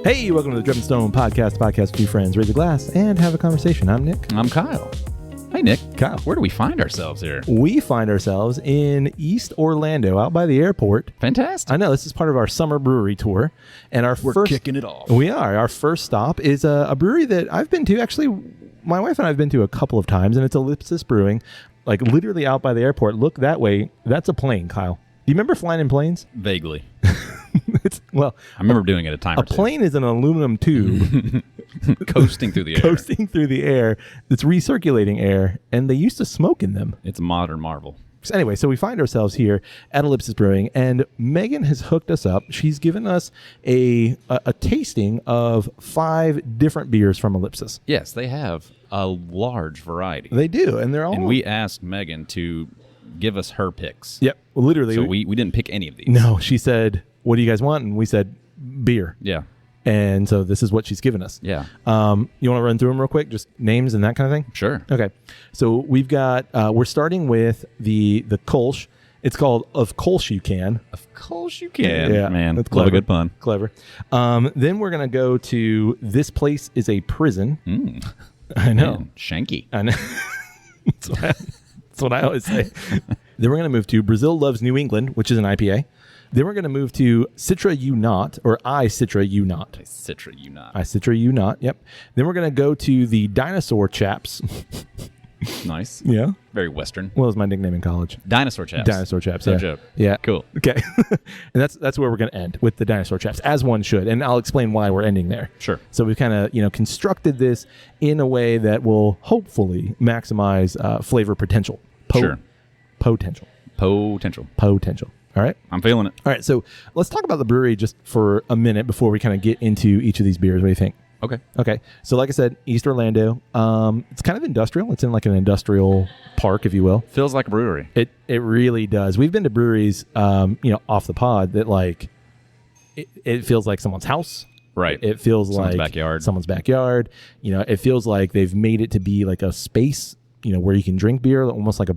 Hey, welcome to the Drip and Stone podcast with two friends. Raise a glass and have a conversation. I'm Nick. I'm Kyle. Hey, Nick. Kyle. Where do we find ourselves here? We find ourselves in East Orlando, out by the airport. Fantastic. I know, this is part of our Summer Brewery Tour. And We're kicking it off. We are. Our first stop is a brewery that I've been to. Actually, my wife and I have been to a couple of times, and it's Ellipsis Brewing, like literally out by the airport. Look that way. That's a plane, Kyle. Do you remember flying in planes? Vaguely. I remember doing it a time or two. A plane is an aluminum tube Coasting through the air. coasting through the air. It's recirculating air, and they used to smoke in them. It's a modern marvel. So anyway, so we find ourselves here at Ellipsis Brewing, and Megan has hooked us up. She's given us a tasting of 5 different beers from Ellipsis. Yes, they have a large variety. They do, and they're all... And we asked Megan to give us her picks. Yep, literally. So we didn't pick any of these. No, she said, what do you guys want? And we said, beer. Yeah. And so this is what she's given us. Yeah. You want to run through them real quick? Just names and that kind of thing? Sure. Okay. So we've got, we're starting with the Kolsch. It's called Of Kolsch You Can. Of course you can. Yeah, Man, that's love clever. a good pun. Clever. Then we're going to go to This Place is a Prison. I know. Man, shanky. I know. That's what I always say. Then we're going to move to Brazil Loves New England, which is an IPA. Then we're going to move to Citra You Not, or I Citra You Not. Citra You Not. I Citra You Not, yep. Then we're going to go to the Dinosaur Chaps. Nice. Yeah. Very Western. What was my nickname in college? Dinosaur Chaps. Dinosaur Chaps, No yeah. joke. Yeah. Cool. Okay. And that's where we're going to end, with the Dinosaur Chaps, as one should. And I'll explain why we're ending there. Sure. So we've kind of, constructed this in a way that will hopefully maximize flavor potential. Sure. Potential. All right. I'm feeling it. All right. So let's talk about the brewery just for a minute before we kind of get into each of these beers. What do you think? Okay. So like I said, East Orlando, it's kind of industrial. It's in like an industrial park, if you will. Feels like a brewery. It really does. We've been to breweries, off the pod that like, it feels like someone's house. Right. It feels Someone's like backyard. someone's backyard. It feels like they've made it to be like a space, where you can drink beer, almost like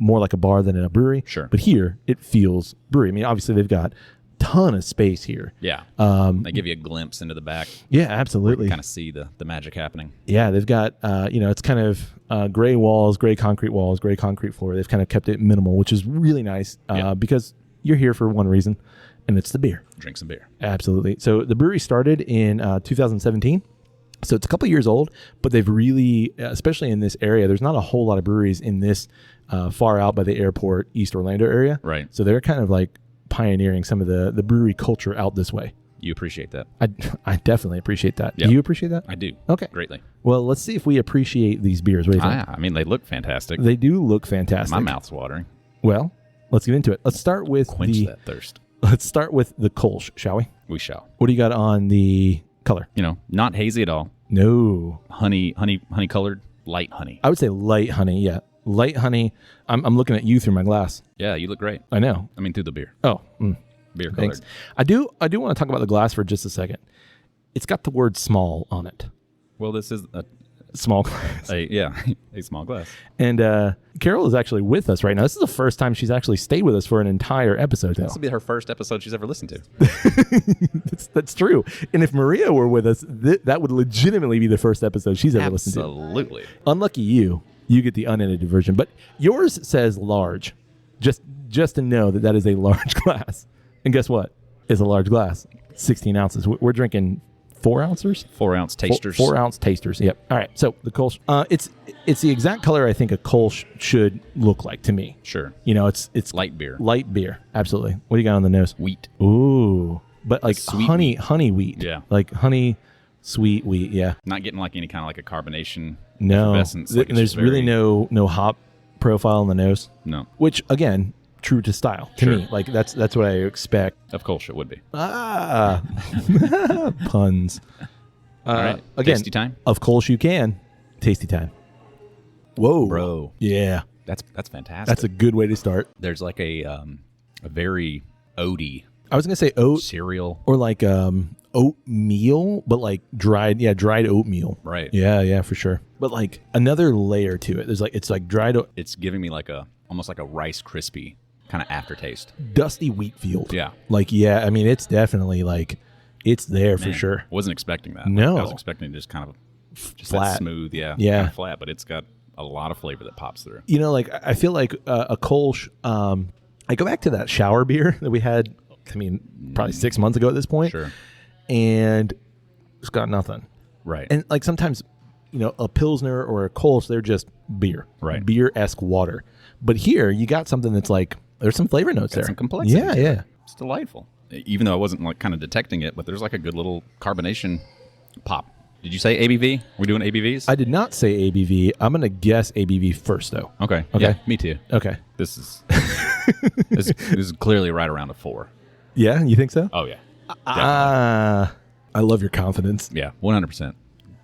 more like a bar than in a brewery. Sure. But here it feels brewery. I mean, obviously they've got a ton of space here. Yeah. They give you a glimpse into the back. Yeah, absolutely. Kind of see the magic happening. Yeah, they've got, it's kind of gray walls, gray concrete floor. They've kind of kept it minimal, which is really nice because you're here for one reason, and it's the beer. Drink some beer. Absolutely. So the brewery started in 2017. So it's a couple years old, but they've really, especially in this area, there's not a whole lot of breweries in this far out by the airport, East Orlando area. Right. So they're kind of like pioneering some of the brewery culture out this way. You appreciate that. I definitely appreciate that. Yep. Do you appreciate that? I do. Okay. Greatly. Well, let's see if we appreciate these beers. What do you think? I mean, they look fantastic. They do look fantastic. My mouth's watering. Well, let's get into it. Let's start with Quench that thirst. Let's start with the Kolsch, shall we? We shall. What do you got on the color? Not hazy at all. No. Honey colored, light honey. I would say light honey, yeah. Light honey. I'm looking at you through my glass. Yeah, you look great. I know. I mean, through the beer. Oh, Beer thanks. colored. I do want to talk about the glass for just a second. It's got the word small on it. Well, this is a Small glass. a small glass. And Carol is actually with us right now. This is the first time she's actually stayed with us for an entire episode now. This will be her first episode she's ever listened to. That's true. And if Maria were with us, that would legitimately be the first episode she's ever listened to. Absolutely. Unlucky you get the unedited version. But yours says large. Just to know that is a large glass. And guess what? It's a large glass. 16 ounces. We're drinking 4 ounces? 4 ounce tasters. 4 ounce tasters. Yep. All right. So the Kolsch, it's the exact color I think a Kolsch should look like to me. Sure. It's Light beer. Light beer. Absolutely. What do you got on the nose? Wheat. Ooh. But like Sweet honey wheat. Yeah. Like honey, sweet wheat. Yeah. Not getting like any kind of like a carbonation. No. Effervescence. Like There's really no hop profile on the nose. No. Which again, true to style to me. Like that's what I expect. Of course it would be. Puns. All right. Again, Tasty time. Of Kolsch You Can. Tasty time. Whoa, Bro. Yeah, That's fantastic. that's a good way to start. There's like a very oaty I was gonna say oat cereal. or like oatmeal, but like dried oatmeal. Right. Yeah, for sure. But like another layer to it. There's like it's like dried It's giving me like almost like a Rice Krispie kind of aftertaste. dusty wheat field. Yeah. Like I mean it's definitely like It's there for Man, sure. Wasn't expecting that. No. I was expecting just kind of just Flat. that smooth, Yeah. kind of flat, but it's got a lot of flavor that pops through. You know, like I feel like a Kolsch. I go back to that shower beer that we had. I mean, probably 6 months ago at this point. Sure. And it's got nothing. Right. And like sometimes, you know, a Pilsner or a Kolsch, they're just beer. Right. Beer-esque water. But here, you got something that's like, there's some flavor notes there. Some complexity. Yeah, yeah. It's delightful. Even though I wasn't like kind of detecting it, but there's like a good little carbonation pop. Did you say ABV? We're doing ABVs? I did not say ABV. I'm going to guess ABV first, though. Okay. Okay. Yeah, me too. Okay. This is this is clearly right around a 4. Yeah, you think so? Oh yeah. I love your confidence. Yeah, 100%.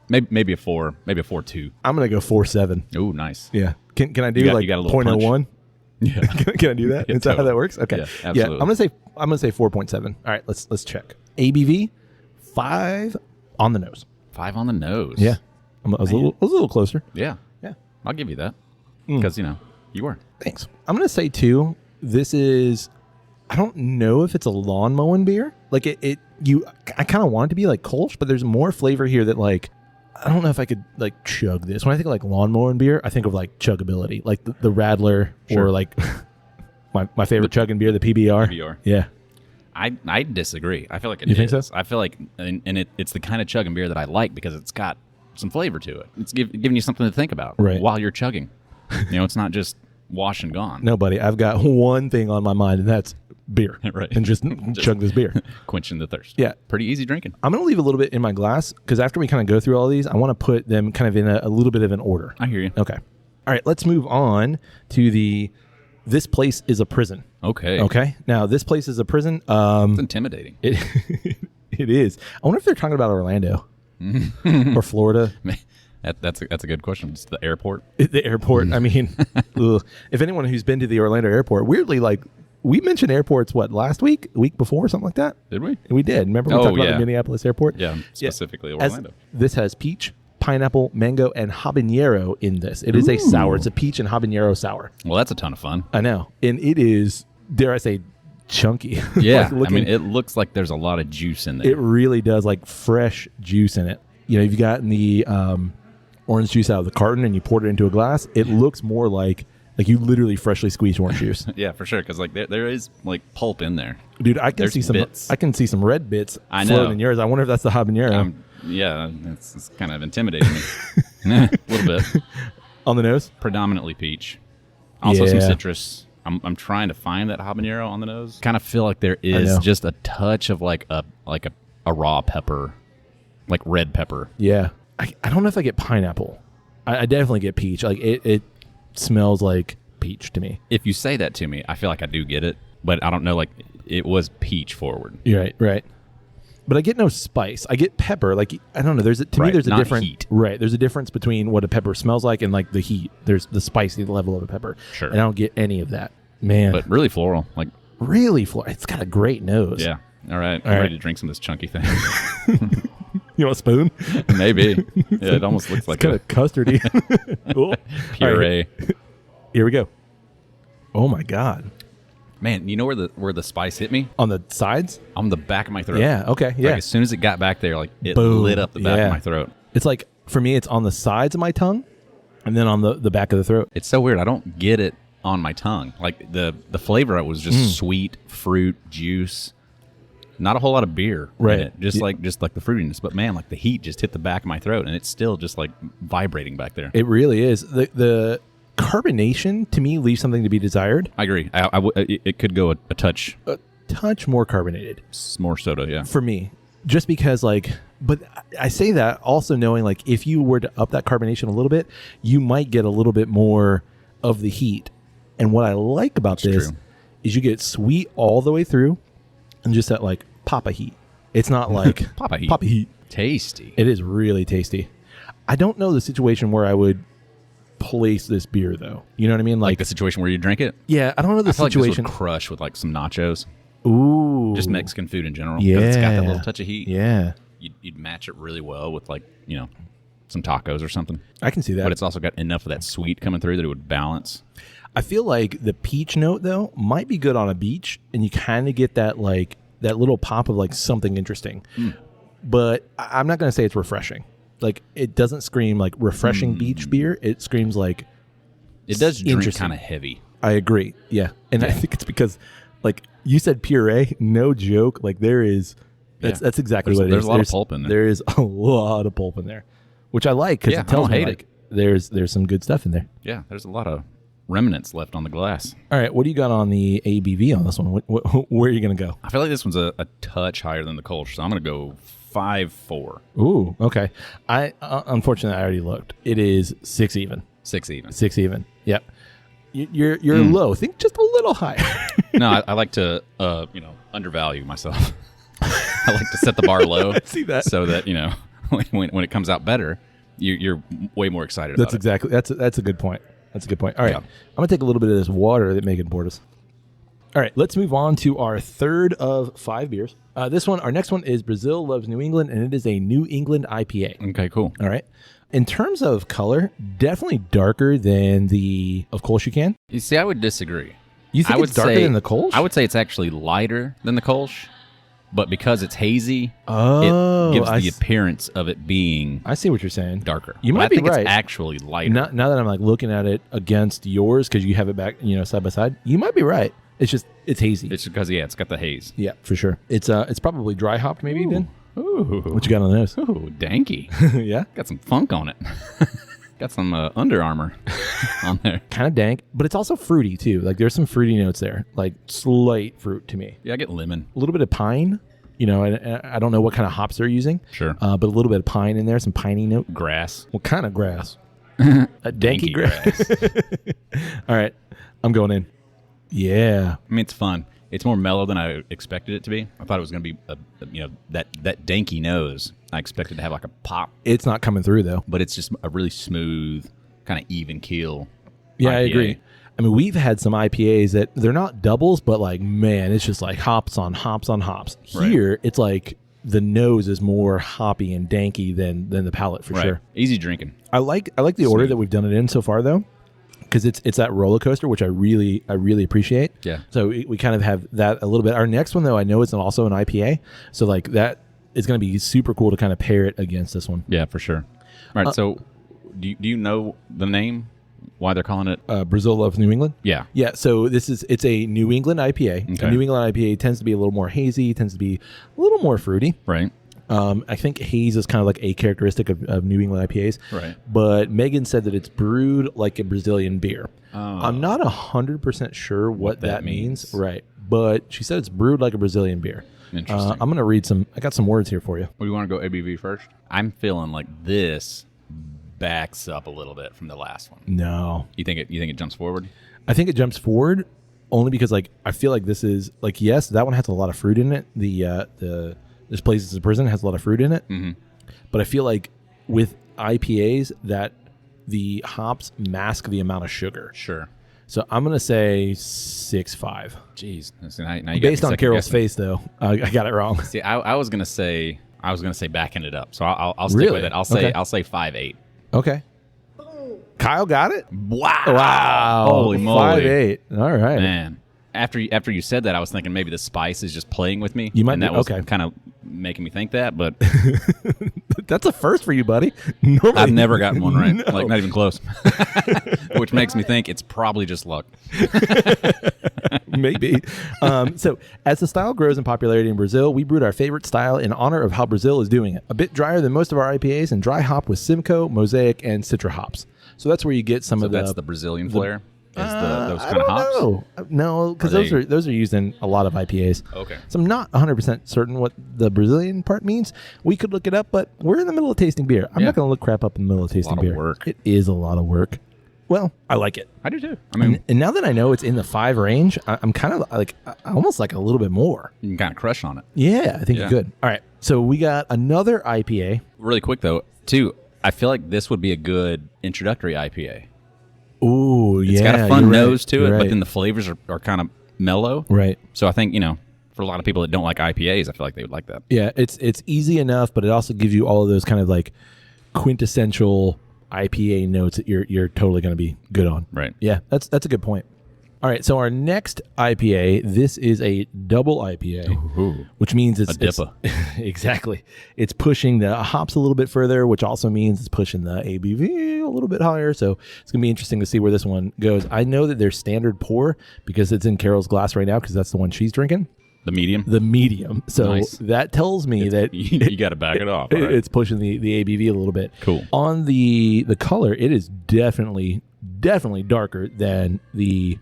Maybe a 4, maybe a 4.2. I'm going to go 4.7. Oh, nice. Yeah. Can I do You like got a little 0.01? Yeah. Can I do that? Yeah, Is that how totally. that works? Okay. Yeah, absolutely. I'm gonna say 4.7. All right, let's check. ABV 5 on the nose. 5 on the nose. Yeah. I was a little closer. Yeah. Yeah. I'll give you that because you were. Thanks. I'm gonna say 2. This is, I don't know if it's a lawn mowing beer. Like I kind of want it to be like Kolsch, but there's more flavor here that like, I don't know if I could like chug this. When I think of like lawn mowing beer, I think of like chuggability, like the Radler Sure. or like my favorite chugging beer, the PBR. PBR. Yeah. I disagree. I feel like You think so? I feel like, and it's the kind of chugging beer that I like because it's got some flavor to it. It's giving you something to think about Right. while you're chugging. It's not just wash and gone. No, buddy, I've got one thing on my mind, and that's beer. Right. And just chug this beer. Quenching the thirst. Yeah. Pretty easy drinking. I'm going to leave a little bit in my glass because after we kind of go through all these, I want to put them kind of in a little bit of an order. I hear you. Okay. All right, let's move on to this place is a prison. Okay. Okay. Now, this place is a prison. It's intimidating. It is. I wonder if they're talking about Orlando or Florida. That's a good question. Just the airport. The airport. I mean, ugh. If anyone who's been to the Orlando airport, weirdly, like we mentioned airports, last week, a week before, something like that. Did we? We did. Remember we talked about the Minneapolis airport? Yeah, specifically As Orlando. this has peach, pineapple, mango, and habanero in this. It is a sour. It's a peach and habanero sour. Well, that's a ton of fun. I know. And it is, dare I say, chunky. Yeah. Like it looks like there's a lot of juice in there. it really does, like fresh juice in it. You know, you've gotten the orange juice out of the carton and you poured it into a glass. It looks more like you literally freshly squeezed orange juice. Yeah, for sure. Because there is like pulp in there. Dude, I can There's see some bits. I can see some red bits I floating know. in yours. I wonder if that's the habanero. Yeah, it's kind of intimidating me. A little bit. On the nose? Predominantly peach. Also some Yeah. citrus. I'm trying to find that habanero on the nose. Kind of feel like there know. is just a touch of like a raw pepper, like red pepper. Yeah. I don't know if I get pineapple. I definitely get peach. Like it smells like peach to me. If you say that to me, I feel like I do get it, but I don't know. Like it was peach forward. You're right. But I get no spice. I get pepper. Like I don't know. To me, Right, there's a not different heat. Right. There's a difference between what a pepper smells like and like the heat. There's the spicy level of a pepper. Sure. And I don't get any of that. Man. But really floral. Like really, it's got a great nose. yeah. All right. I'm right. ready to drink some of this chunky thing. You want a spoon? Maybe. Yeah, it almost looks like Kind a of custardy. Cool. puree. All right, here we go. Oh my God. Man, you know where the spice hit me? On the sides? On the back of my throat. Yeah. Okay. Yeah. Like as soon as it got back there, like it Boom. lit up the back Yeah. of my throat. It's like, for me, it's on the sides of my tongue and then on the back of the throat. It's so weird. I don't get it on my tongue. Like the flavor was just sweet fruit juice. Not a whole lot of beer Right. in it. Just like the fruitiness. But man, like the heat just hit the back of my throat and it's still just like vibrating back there. It really is. The carbonation, to me, leaves something to be desired. I agree. It could go a touch A touch more carbonated more soda, yeah. for me. Just because, but I say that also knowing, if you were to up that carbonation a little bit, you might get a little bit more of the heat. And what I like about this true. is you get sweet all the way through and just that, pop of heat. It's not like Papa heat. Pop of heat. Tasty. It is really tasty. I don't know the situation where I would place this beer, though. You know what I mean? Like the situation where you drink it? Yeah, I don't know the I feel situation. like this would crush with some nachos. Ooh. Just Mexican food in general. Yeah. 'Cause it's got that little touch of heat. Yeah. You'd match it really well with some tacos or something. I can see that. But it's also got enough of that sweet coming through that it would balance. I feel like the peach note, though, might be good on a beach, and you kind of get that that little pop of like something interesting. But I'm not going to say it's refreshing. Like it doesn't scream like refreshing beach beer. It screams like it does drink kind of heavy. I agree. Yeah. And I think it's because like you said puree, no joke. Like there is, that's exactly what it is. There's a lot of pulp in there. There is a lot of pulp in there, which I like because it tells me like there's some good stuff in there. Yeah. There's a lot of remnants left on the glass. All right. What do you got on the ABV on this one? Where are you going to go? I feel like this one's a touch higher than the Kolsch, so I'm going to go 5.4. Ooh, okay. I unfortunately I already looked. It is 6 even. 6 even. 6 even. Yep. You're low. Think just a little higher. No, I like to undervalue myself. I like to set the bar low. I see that. So that when it comes out better, you're way more excited. That's about exactly. That's a good point. That's a good point. All right, I'm gonna take a little bit of this water that Megan poured us. All right, let's move on to our third of 5 beers. Our next one is Brazil Loves New England, and it is a New England IPA. Okay, cool. All right. In terms of color, definitely darker than the of Kolsch You Can. You see, I would disagree. You think it's darker than the Kolsch? I would say it's actually lighter than the Kolsch, but because it's hazy, it gives the appearance of it being I see what you're saying. Darker. You might be right. It's actually lighter. Now that I'm like looking at it against yours because you have it back, side by side, you might be right. It's just it's hazy. It's because it's got the haze. Yeah, for sure. It's probably dry hopped maybe then. Ooh. What you got on the nose? Ooh, danky. Yeah. Got some funk on it. Got some Under Armour on there. Kind of dank, but it's also fruity too. Like there's some fruity notes there, like slight fruit to me. Yeah, I get lemon. A little bit of pine. I don't know what kind of hops they're using. Sure. But a little bit of pine in there, some piney note. Grass. What kind of grass? A danky grass. All right. I'm going in. Yeah. I mean, it's fun. It's more mellow than I expected it to be. I thought it was going to be, that danky nose. I expected to have like a pop. It's not coming through though. But it's just a really smooth, kind of even keel. Yeah, IPA. I agree. I mean, we've had some IPAs that they're not doubles, but like, man, it's just like hops on hops on hops. Right. Here, it's like the nose is more hoppy and danky than the palate for sure. Easy drinking. I like the order that we've done it in so far though, because it's that roller coaster, which I really appreciate. Yeah. So we kind of have that a little bit. Our next one though, I know it's also an IPA, so like that is going to be super cool to kind of pair it against this one. Yeah, for sure. All right. So, do you know the name? Why they're calling it Brazil Loves New England? Yeah. Yeah, so it's a New England IPA. Okay. A New England IPA tends to be a little more hazy, tends to be a little more fruity. Right. I think haze is kind of like a characteristic of New England IPAs. Right. But Megan said that it's brewed like a Brazilian beer. Oh. I'm not 100% sure what that means. Right. But she said it's brewed like a Brazilian beer. Interesting. I'm going to read I got some words here for you. Well, you want to go ABV first? I'm feeling like this backs up a little bit from the last one. No. You think it jumps forward? I think it jumps forward only because like I feel like this is like, yes, that one has a lot of fruit in it. This Place is a Prison has a lot of fruit in it. Mm-hmm. But I feel like with IPAs that the hops mask the amount of sugar. Sure. So I'm going to say 6.5. Jeez. Now you Based got me on Carol's second-guessing. face though, I got it wrong. See, I was going to say backing it up. So I'll stick Really? with it. I'll say 5.8. Okay. Kyle got it? Wow. Holy moly. 5.8. All right. Man. After you said that, I was thinking maybe the spice is just playing with me. You might and be, that was okay. kind of making me think that, but That's a first for you, buddy. Normally, I've never gotten one right. No. Like, not even close. Which makes me think it's probably just luck. Maybe. So, as the style grows in popularity in Brazil, we brewed our favorite style in honor of how Brazil is doing it. A bit drier than most of our IPAs and dry hop with Simcoe, Mosaic, and Citra hops. So that's where you get some of That's the Brazilian flair. Those I kind of don't hops. know. No, because those are used in a lot of IPAs. Okay. So I'm not 100% certain what the Brazilian part means. We could look it up, but we're in the middle of tasting beer. I'm Yeah. not going to look crap up in the middle of tasting of beer. work. It is a lot of work. Well, I like it. I do too. I mean, And now that I know it's in the 5 range, I'm kind of like almost like a little bit more. you can kind of crush on it. Yeah, I think Yeah. it's good. All right. So we got another IPA. Really quick though, too. I feel like this would be a good introductory IPA. Ooh, yeah. It's got a fun you're nose right, to you're it, right. but then the flavors are kind of mellow. Right. So I think, for a lot of people that don't like IPAs, I feel like they would like that. Yeah, it's easy enough, but it also gives you all of those kind of like quintessential IPA notes that you're totally going to be good on. Right. Yeah, that's a good point. All right, so our next IPA, this is a double IPA, which means it's dipper. Exactly. It's pushing the hops a little bit further, which also means it's pushing the ABV a little bit higher. So it's going to be interesting to see where this one goes. I know that there's standard pour because it's in Carol's glass right now because that's the one she's drinking. The medium? The medium. So Nice. that tells me that you got to back it off. All right. it's pushing the ABV a little bit. Cool. On the color, it is definitely darker than the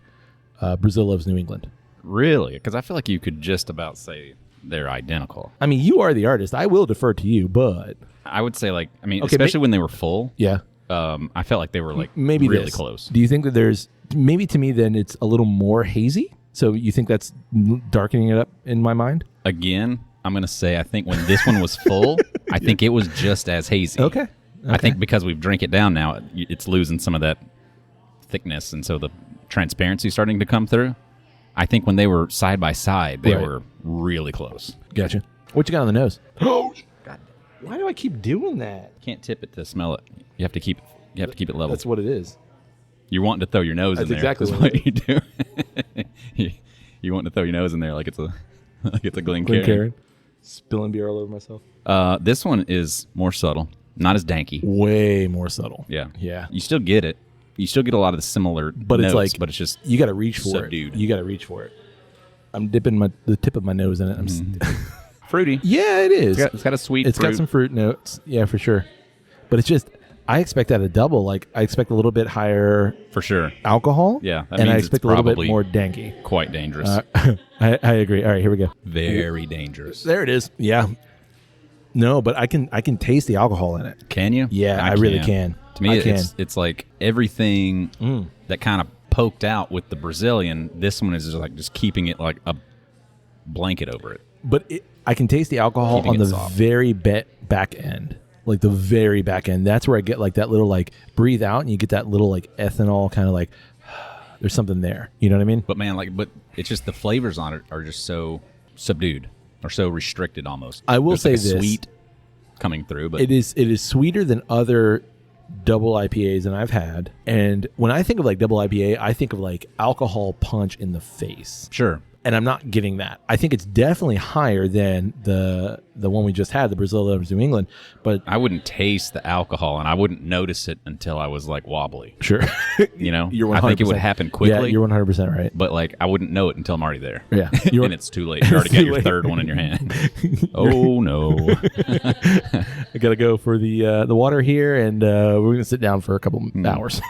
Brazil Loves New England. Really? Because I feel like you could just about say they're identical. I mean, you are the artist. I will defer to you, but I would say Okay, especially when they were full. yeah, I felt like they were like maybe really this. close. Do you think that there's maybe to me then it's a little more hazy? So you think that's darkening it up in my mind? Again, I'm going to say I think when this one was full, I think it was just as hazy. Okay. I think because we've drank it down now, it's losing some of that thickness, and so the transparency starting to come through. I think when they were side by side, they Right. were really close. Gotcha. What you got on the nose? Oh, God! Why do I keep doing that? Can't tip it to smell it. You have to keep it level. That's what it is. You're wanting to throw your nose That's in there. exactly That's what what you do. you want to throw your nose in there like it's a Glencairn. Spilling beer all over myself. This one is more subtle, not as danky. Way more subtle. Yeah, Yeah. You still get it. You still get a lot of the similar But notes, it's like but it's just you got to reach for subdued. it. You got to reach for it. I'm dipping the tip of my nose in it. fruity. Yeah, it is. It's got a sweet. It's got some fruit notes. Yeah, for sure. But it's just I expect that a double. Like I expect a little bit higher for sure. alcohol. Yeah, that and I means expect it's a little bit probably more danky. Quite dangerous. I agree. All right, here we go. Very dangerous. There it is. Yeah. No, but I can taste the alcohol in it. Can you? Yeah, I really can. To me, I can. it's like everything that kind of poked out with the Brazilian. This one is just keeping it like a blanket over it. But I can taste the alcohol Keeping on it the soft. very back end. Like the very back end. That's where I get like that little like breathe out and you get that little like ethanol kind of like there's something there. You know what I mean? But man, but it's just the flavors on it are just so subdued or so restricted almost. I will There's say like a this. sweet coming through, but It is sweeter than other double IPAs than I've had. And when I think of like double IPA, I think of like alcohol punch in the face. sure. And I'm not getting that. I think it's definitely higher than the one we just had, the Brazil Loves New England. But I wouldn't taste the alcohol and I wouldn't notice it until I was like wobbly. sure, You know, you're 100%. I think it would happen quickly. Yeah, you're 100% right. But like I wouldn't know it until I'm already there. Yeah, And it's too late. You already got too your late. third one in your hand. Oh no. I gotta go for the water here, and we're gonna sit down for a couple hours.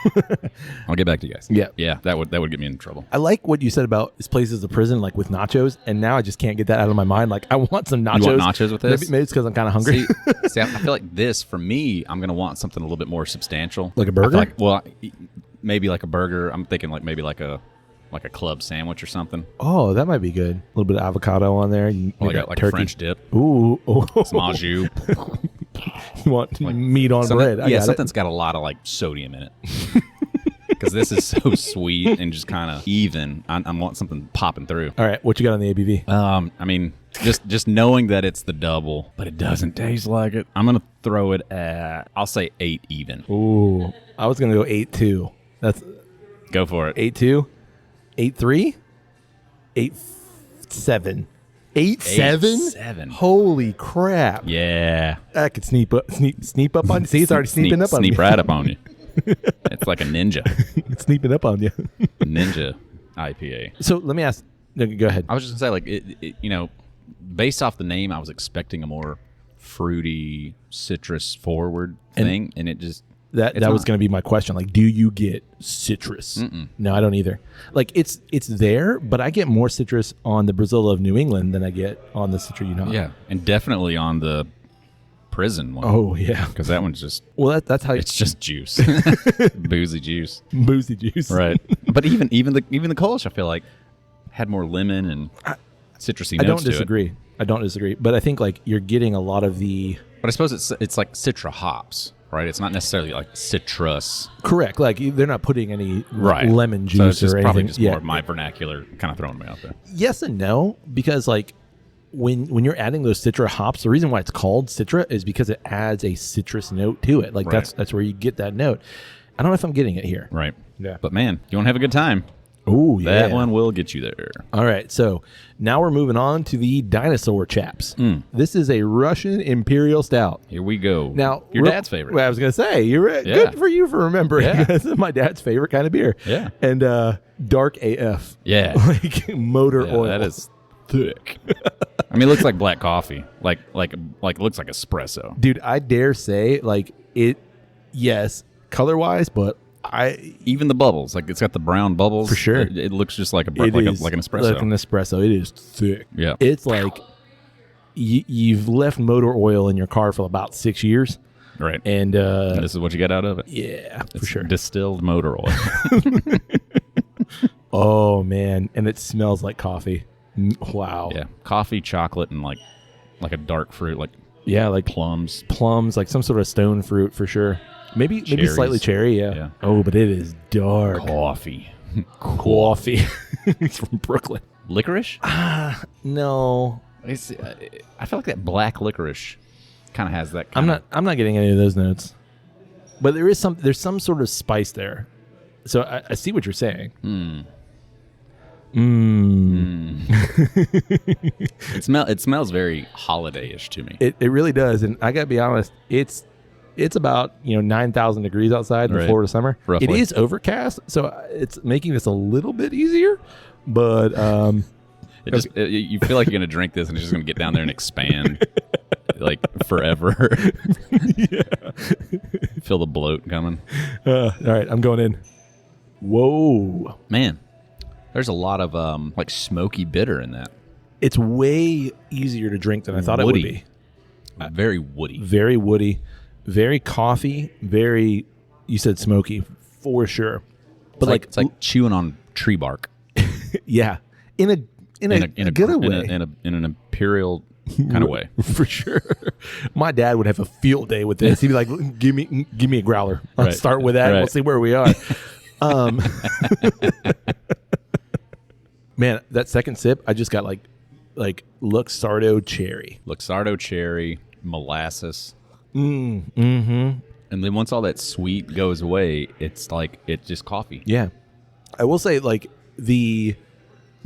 I'll get back to you guys. Yeah. Yeah, that would get me in trouble. I like what you said about this place is a prison, like with nachos, and now I just can't get that out of my mind. Like I want some nachos. You want nachos with this? Maybe it's because I'm kind of hungry. See, I feel like this for me, I'm gonna want something a little bit more substantial, Like a I feel burger? maybe like a burger. I'm thinking maybe like a club sandwich or something. Oh, that might be good. A little bit of avocado on there. You Like got a turkey. French dip, Ooh, some au jus. you want meat on bread? I got it. Something's got a lot of like sodium in it. Because this is so sweet and just kind of even. I want something popping through. All right, what you got on the ABV? I mean, just knowing that it's the double, but it doesn't taste like it. I'm gonna throw it at, I'll say 8 even. Ooh, I was gonna go 8.2. That's Go for it. 8.2, 8.3, 8.7, 8.7. 8.7. Holy crap! Yeah. That could sneak up on you. See, it's already sneaking up on you. Sneak right up on you. It's like a ninja. It's sneaking up on you. Ninja IPA. So let me ask. No, go ahead. I was just gonna say, like, based off the name, I was expecting a more fruity, citrus forward thing, and it just That it's was not. going to be my question. Like, do you get citrus? No, I don't either. Like, it's there, but I get more citrus on the Brazil of New England than I get on the Citra Union. Yeah, and definitely on the prison one. Oh yeah. Because that one's just, Well, that's how it's just juice. Boozy juice. boozy juice. Right. But even the Kolsch, I feel like, had more lemon and citrusy I notes don't to it. disagree. But I think like you're getting a lot of the But I suppose it's like Citra hops, right? It's not necessarily like citrus. correct. Like they're not putting any Right. lemon juice So it's just or probably anything. just more of my vernacular kind of throwing me out there. Yes and no, because like when you're adding those Citra hops, the reason why it's called Citra is because it adds a citrus note to it. Like Right. that's where you get that note. I don't know if I'm getting it here. Right. Yeah. But man, you want to have a good time? Oh, yeah. That one will get you there. All right, so now we're moving on to the Dinosaur Chaps. This is a Russian Imperial Stout. Here we go. Now, your dad's favorite. Well, I was going to say, you're good for you for remembering. Yeah. This is my dad's favorite kind of beer. Yeah. And dark AF. Yeah. Like motor oil. That is thick. I mean, it looks like black coffee. Like it looks like espresso. Dude, I dare say, like, it, yes, color-wise, but even the bubbles, like it's got the brown bubbles. For sure. It looks just like it is like an espresso. like an espresso. It is thick. Yeah. It's like you've left motor oil in your car for about 6 years. Right. And this is what you get out of it. Yeah, It's for sure. distilled motor oil. Oh, man. And it smells like coffee. Wow. Yeah. Coffee, chocolate, and like a dark fruit, like plums. Plums, like some sort of stone fruit for sure. Maybe slightly cherry, yeah. Oh, but it is dark. Coffee. Coffee. He's from Brooklyn. Licorice? No. I feel like that black licorice kind of has that kind I'm not getting any of those notes. But there's some sort of spice there. So I see what you're saying. It smells very holiday-ish to me. It really does, and I gotta be honest, it's about 9,000 degrees outside in Florida summer. Roughly. It is overcast, so it's making this a little bit easier. But you feel like you're gonna drink this and it's just gonna get down there and expand like forever. Yeah. Feel the bloat coming. All right, I'm going in. Whoa, man! There's a lot of like smoky bitter in that. It's way easier to drink than I thought woody. It would be. Very woody. Very woody. Very coffee. Very. You said smoky for sure. But it's like chewing on tree bark. Yeah, in a good way. In an imperial kind of way. For sure. My dad would have a field day with this. He'd be like, give me a growler. I'll start with that. Right. We'll see where we are. Man, that second sip, I just got like Luxardo cherry. Luxardo cherry, molasses. Mm-hmm. And then once all that sweet goes away, it's just coffee. Yeah. I will say, like, the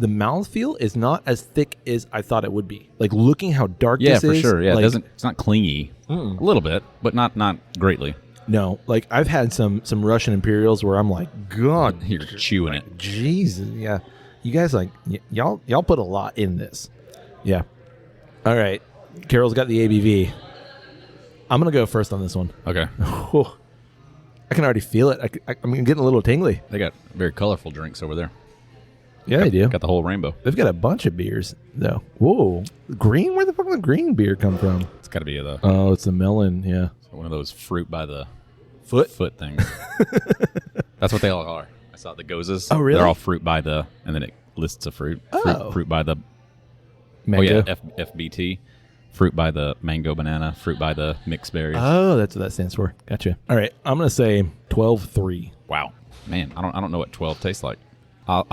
mouthfeel is not as thick as I thought it would be. Like, looking how dark this is. Yeah, for sure. Yeah, like, it's not clingy. A little bit, but not greatly. No, like I've had some Russian Imperials where I'm like, God, you're chewing it. Jesus, yeah. You guys y'all put a lot in this. Yeah. All right. Carol's got the ABV. I'm gonna go first on this one. Okay. I can already feel it. I'm getting a little tingly. They got very colorful drinks over there. Yeah, they do. Got the whole rainbow. They've got a bunch of beers though. Whoa, green? Where the fuck did the green beer come from? It's got to be Oh, it's the melon. Yeah. One of those fruit by the foot things. That's what they all are. I saw the gozas. Oh, really? They're all fruit by the, and then it lists a fruit. Oh. Fruit by the mango. Oh yeah, FBT. Fruit by the mango banana. Fruit by the mixed berries. Oh, that's what that stands for. Gotcha. All right, I'm gonna say 12-3. Wow, man, I don't know what 12 tastes like. I'll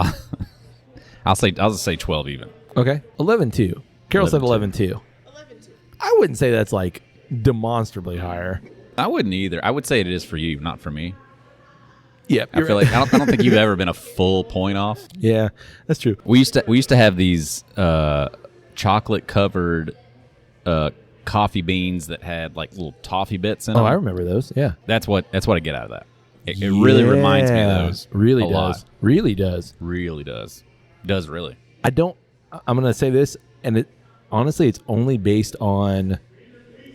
just say 12 even. Okay, 11-2. Carol said 11-2. 11-2. I wouldn't say that's like demonstrably higher. I wouldn't either. I would say it is for you, not for me. Yeah, I feel like I don't think you've ever been a full point off. Yeah, that's true. We used to have these chocolate covered coffee beans that had like little toffee bits in them. Oh, I remember those. Yeah, that's what I get out of that. It really reminds me of those. Really a does. lot. Really does. Really does. Does really. I'm gonna say this, and honestly, it's only based on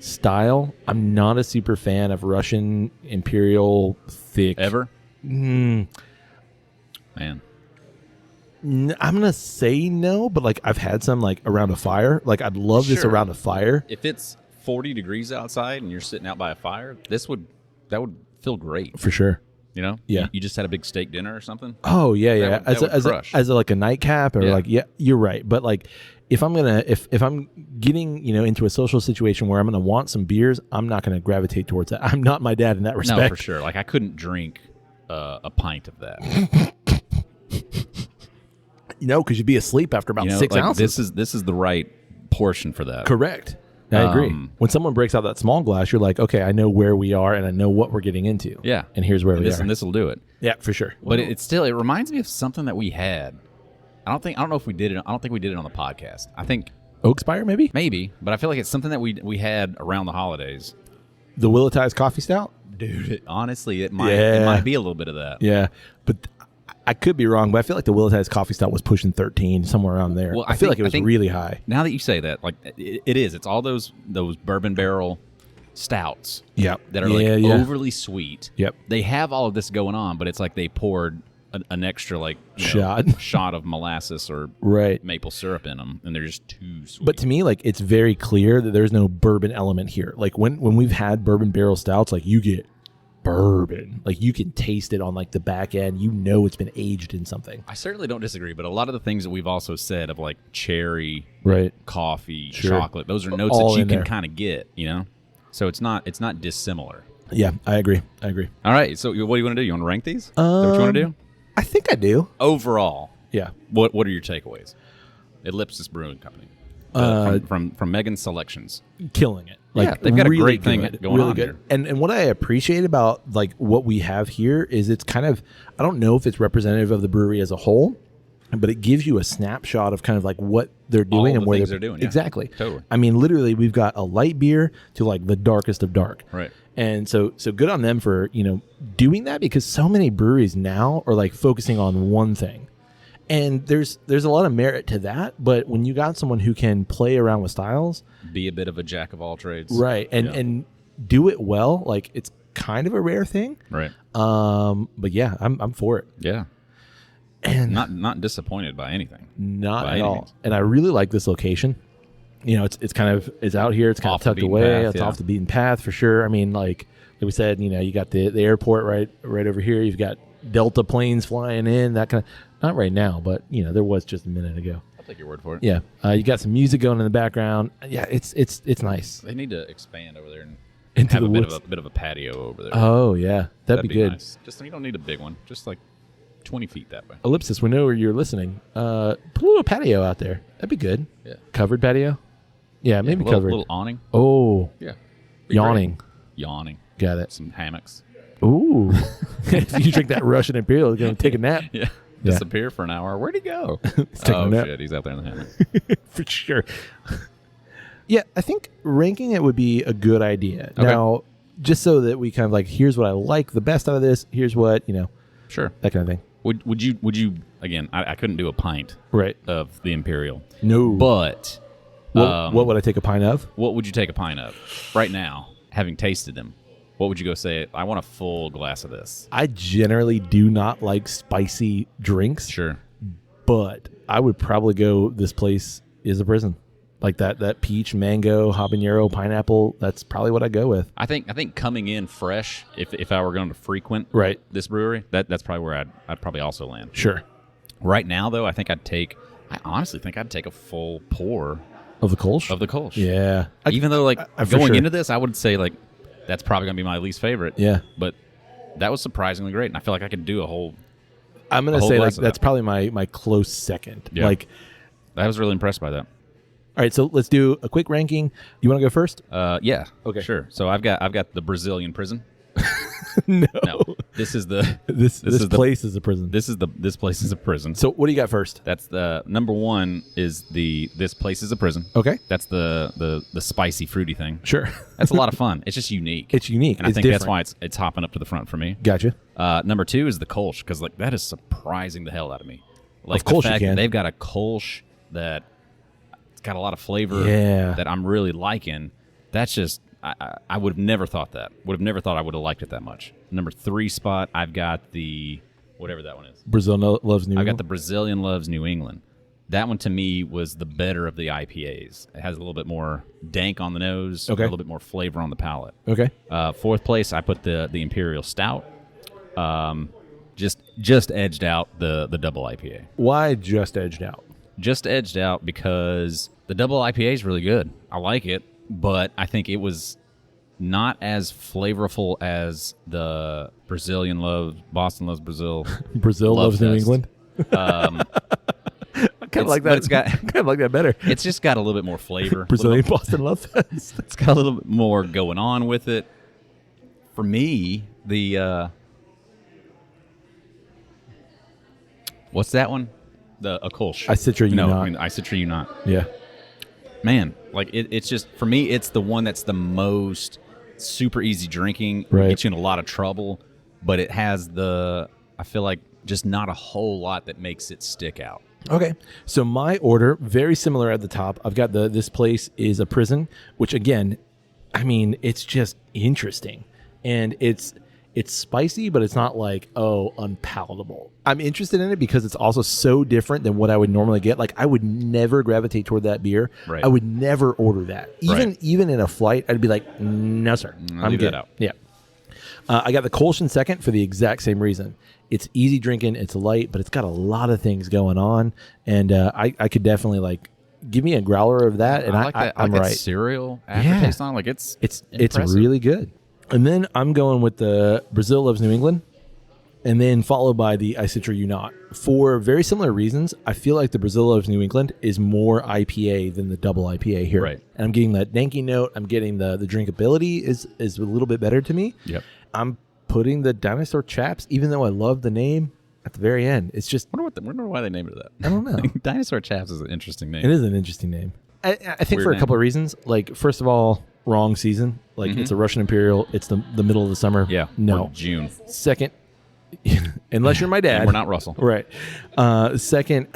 style. I'm not a super fan of Russian Imperial thick. Ever? Man. I'm gonna say no, but like I've had some like around a fire. Like I'd love this around a fire. If it's 40 degrees outside and you're sitting out by a fire, that would feel great For sure. You know? Yeah. You just had a big steak dinner or something. Oh yeah, yeah. That would crush. As a like a nightcap or like you're right. But like if I'm getting into a social situation where I'm gonna want some beers, I'm not gonna gravitate towards that. I'm not my dad in that respect. No, for sure. Like I couldn't drink a pint of that. Because you'd be asleep after about 6 ounces. This is the right portion for that. Correct. I agree. When someone breaks out that small glass, you're like, okay, I know where we are and I know what we're getting into. Yeah. And here's where we are. And this will do it. Yeah, for sure. But it reminds me of something that we had. I don't know if we did it. I don't think we did it on the podcast. I think Oak Spire, maybe, but I feel like it's something that we had around the holidays. The Willetize Coffee Stout. Dude, honestly, it might be a little bit of that. Yeah, but I could be wrong. But I feel like the Willetize Coffee Stout was pushing 13, somewhere around there. Well, I feel like it was really high. Now that you say that, like it is. It's all those bourbon barrel stouts. Yep. That are overly sweet. Yep. They have all of this going on, but it's like they poured an extra shot of molasses or maple syrup in them, and they're just too sweet. But to me, like, it's very clear that there's no bourbon element here. Like when we've had bourbon barrel stouts, like you get bourbon, like you can taste it on like the back end. You know it's been aged in something. I certainly don't disagree, but a lot of the things that we've also said of like cherry, coffee, chocolate, those are notes all that you can there. kind of get, So it's not dissimilar. Yeah, I agree. All right, so what do you want to do? You want to rank these? Is that what you want to do? I think I do. Overall, yeah. What are your takeaways? Ellipsis Brewing Company, from Megan's Selections, killing it. Like they've got really a great thing good, going really on good. here. And what I appreciate about like what we have here is it's kind of, I don't know if it's representative of the brewery as a whole, but it gives you a snapshot of kind of like what they're doing and where they're doing. Yeah. Exactly. Totally. I mean, literally, we've got a light beer to like the darkest of dark. Right. And so good on them for doing that, because so many breweries now are like focusing on one thing. And there's a lot of merit to that, but when you got someone who can play around with styles, be a bit of a jack of all trades, right, and do it well, like it's kind of a rare thing, right? But yeah, I'm for it. Yeah, and not disappointed by anything, not at all. And I really like this location. It's kind of out here. It's kind of tucked away. It's off the beaten path for sure. I mean, like we said, you got the airport right over here. You've got Delta planes flying in. That kind of, not right now, but there was just a minute ago. I'll take your word for it. Yeah, you got some music going in the background. Yeah, it's nice. They need to expand over there and into have the a bit of a patio over there. Oh yeah, that'd be good. Nice. Just you don't need a big one. Just like 20 feet that way. Ellipsis, we know where you're listening. Put a little patio out there. That'd be good. Yeah. Covered patio. Yeah, maybe covered. A little awning. Oh. Yeah. Yawning. Great. Yawning. Got it. Some hammocks. Ooh. If you drink that Russian Imperial, you're going to take a nap. Yeah. Disappear for an hour. Where'd he go? He's taking a nap. Shit. He's out there in the hammock. For sure. Yeah, I think ranking it would be a good idea. Okay. Now, just so that we kind of like, here's what I like the best out of this. Here's what, Sure. That kind of thing. Would you again, I couldn't do a pint of the Imperial. No. But what would I take a pint of? What would you take a pint of right now, having tasted them? What would you go say? I want a full glass of this. I generally do not like spicy drinks. Sure. But I would probably go, this place is a prison. Like that peach, mango, habanero, pineapple, that's probably what I go with. I think coming in fresh, if I were going to frequent this brewery, that's probably where I'd probably also land. Sure. Right now, though, I honestly think I'd take a full pour of the Kolsch. Yeah. Even though going into this, I would say like that's probably going to be my least favorite. Yeah. But that was surprisingly great, and I feel like I could do a whole. I'm going to say like that's probably my close second. Yeah. Like, I was really impressed by that. All right, so let's do a quick ranking. You want to go first? Yeah. Okay. Sure. So I've got the Brazilian prison. No. This is the this place is a prison. This place is a prison. So what do you got first? That's the number one is this place is a prison. Okay. That's the spicy fruity thing. Sure. That's a lot of fun. It's just unique. It's unique. And I think that's why it's hopping up to the front for me. Gotcha. Number two is the Kolsch, because like that is surprising the hell out of me. Like the fact that they've got a Kolsch that it's got a lot of flavor that I'm really liking. That's just I would have never thought that. Would have never thought I would have liked it that much. Number 3 spot, I've got the whatever that one is. Brazil loves New England. I got the Brazilian loves New England. That one to me was the better of the IPAs. It has a little bit more dank on the nose, a little bit more flavor on the palate. Okay. 4th place, I put the Imperial Stout. Just edged out the double IPA. Why just edged out? Just edged out because the double IPA is really good. I like it, but I think it was not as flavorful as the Brazilian Boston Loves Brazil. Brazil loves New England. kind of like that. But it's got kind of like that better. It's just got a little bit more flavor. Brazilian Boston Love Fest. It's got a little bit more going on with it. For me, the what's that one? A Kolsch. Citra You No, Not. I mean, Citra You Not. Yeah. Man, like it's just, for me, it's the one that's the most super easy drinking. Right. Gets you in a lot of trouble, but it has I feel like just not a whole lot that makes it stick out. Okay. So my order, very similar at the top. I've got this place is a prison, which again, I mean, it's just interesting. And it's spicy, but it's not like, unpalatable. I'm interested in it because it's also so different than what I would normally get. Like, I would never gravitate toward that beer. Right. I would never order that. Even in a flight, I'd be like, no, sir. I'm leave good. that out. Yeah. I got the Kolsch in second for the exact same reason. It's easy drinking. It's light, but it's got a lot of things going on. And I could definitely, give me a growler of that, and I like that. I'm that right. cereal aftertaste on. Like it's really good. And then I'm going with the Brazil Loves New England, and then followed by the Citra You Not. For very similar reasons, I feel like the Brazil Loves New England is more IPA than the double IPA here. Right. And I'm getting that danky note. I'm getting the drinkability is a little bit better to me. Yep. I'm putting the Dinosaur Chaps, even though I love the name, at the very end. It's just... wonder why they named it that. I don't know. Dinosaur Chaps is an interesting name. It is an interesting name. I think Weird for a name. couple of reasons. Like, first of all, wrong season. Like, it's a Russian Imperial. It's the middle of the summer. Yeah. No. Or June. Second, unless you're my dad. And we're not Russell. Right. Second,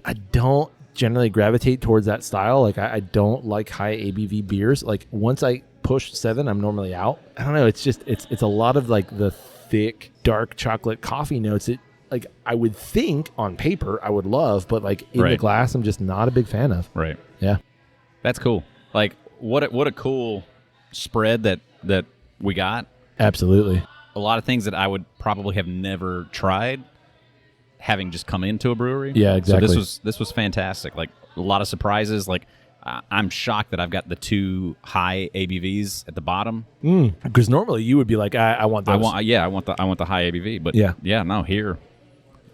I don't generally gravitate towards that style. Like, I don't like high ABV beers. Like, once I push 7, I'm normally out. I don't know. It's just, it's a lot of, like, the thick, dark chocolate coffee notes. Like, I would think on paper I would love, but, like, in the glass, I'm just not a big fan of. Right. Yeah. That's cool. Like, what a cool spread that we got. Absolutely. A lot of things that I would probably have never tried, having just come into a brewery. Yeah, exactly. So this was fantastic. Like, a lot of surprises. Like, I'm shocked that I've got the 2 high ABVs at the bottom. Because normally you would be like, I want those. I want the high ABV. But no, here,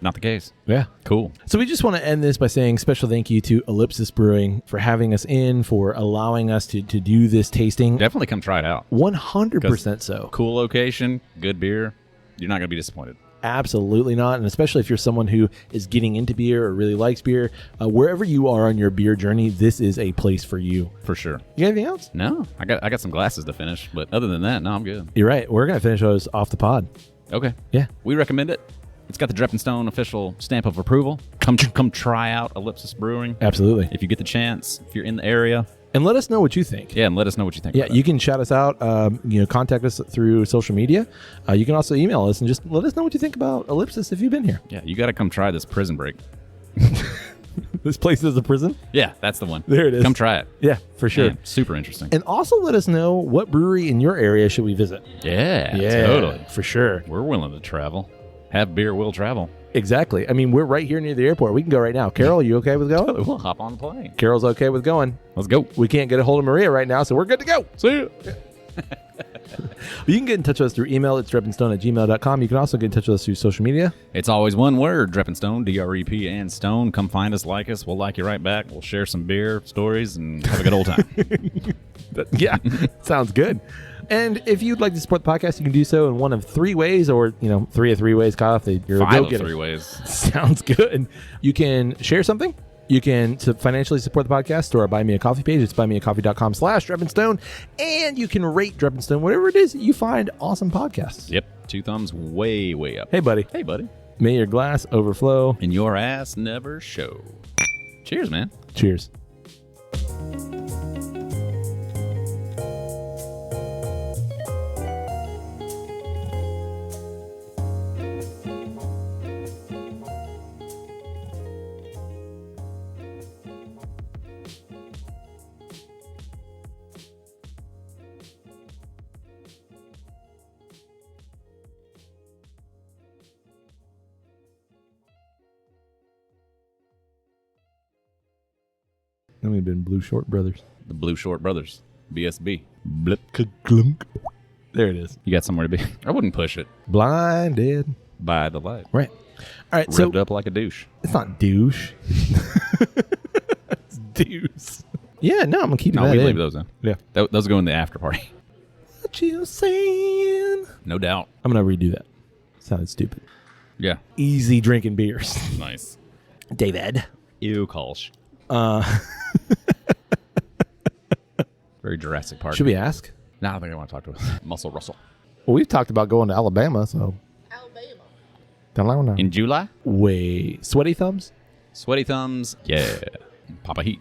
not the case. Yeah. Cool. So we just want to end this by saying special thank you to Ellipsis Brewing for having us in, for allowing us to do this tasting. Definitely come try it out. 100% so. Cool location, good beer. You're not going to be disappointed. Absolutely not. And especially if you're someone who is getting into beer or really likes beer, wherever you are on your beer journey, this is a place for you. For sure. You got anything else? No, I got some glasses to finish, but other than that, no, I'm good. You're right. We're going to finish those off the pod. Okay. Yeah. We recommend it. It's got the Drep and Stone official stamp of approval. Come try out Ellipsis Brewing. Absolutely. If you get the chance, if you're in the area. And let us know what you think. Yeah, and let us know what you think. Yeah, you can shout us out. Contact us through social media. You can also email us and just let us know what you think about Ellipsis if you've been here. Yeah, you got to come try this Prison Break. This place is a prison? Yeah, that's the one. There it is. Come try it. Yeah, for sure. Man, super interesting. And also let us know what brewery in your area should we visit. Yeah, totally. For sure. We're willing to travel. Have beer, we'll travel. Exactly. I mean, we're right here near the airport. We can go right now. Carol, you okay with going? We'll hop on the plane. Carol's okay with going. Let's go. We can't get a hold of Maria right now, so we're good to go. See you. You can get in touch with us through email. It's drepandstone@gmail.com. You can also get in touch with us through social media. It's always one word, Drep and Stone, DREP and Stone. Come find us, like us. We'll like you right back. We'll share some beer stories and have a good old time. Yeah, sounds good. And if you'd like to support the podcast, you can do so in one of 3 ways, or 3 of 3 ways, Kyle. If you're 5 a of go-getter. 3 ways. Sounds good. You can share something. You can financially support the podcast through our Buy Me a Coffee page. It's buymeacoffee.com/DrepandStone. And you can rate Drep and Stone, whatever it is that you find awesome podcasts. Yep. 2 thumbs way, way up. Hey, buddy. Hey, buddy. May your glass overflow. And your ass never show. Cheers, man. Cheers. Then we've been Blue Short Brothers. The Blue Short Brothers. BSB. Blip ka-glunk. There it is. You got somewhere to be. I wouldn't push it. Blinded. By the light. Right. All right. So Revved up like a douche. That's not douche. That's deuce. Yeah, no, I'm gonna keep No, that we in. leave those in. Yeah. Those go in the after party. What you saying? No doubt. I'm gonna redo that. Sounded stupid. Yeah. Easy drinking beers. Nice. David. Ew, Kolsch. Very Jurassic Park. Should we ask? No, I don't think I want to talk to Muscle Russell. Well, we've talked about going to Alabama, so. Alabama. In July? Wait, sweaty thumbs? Sweaty thumbs. Yeah. Papa Heat.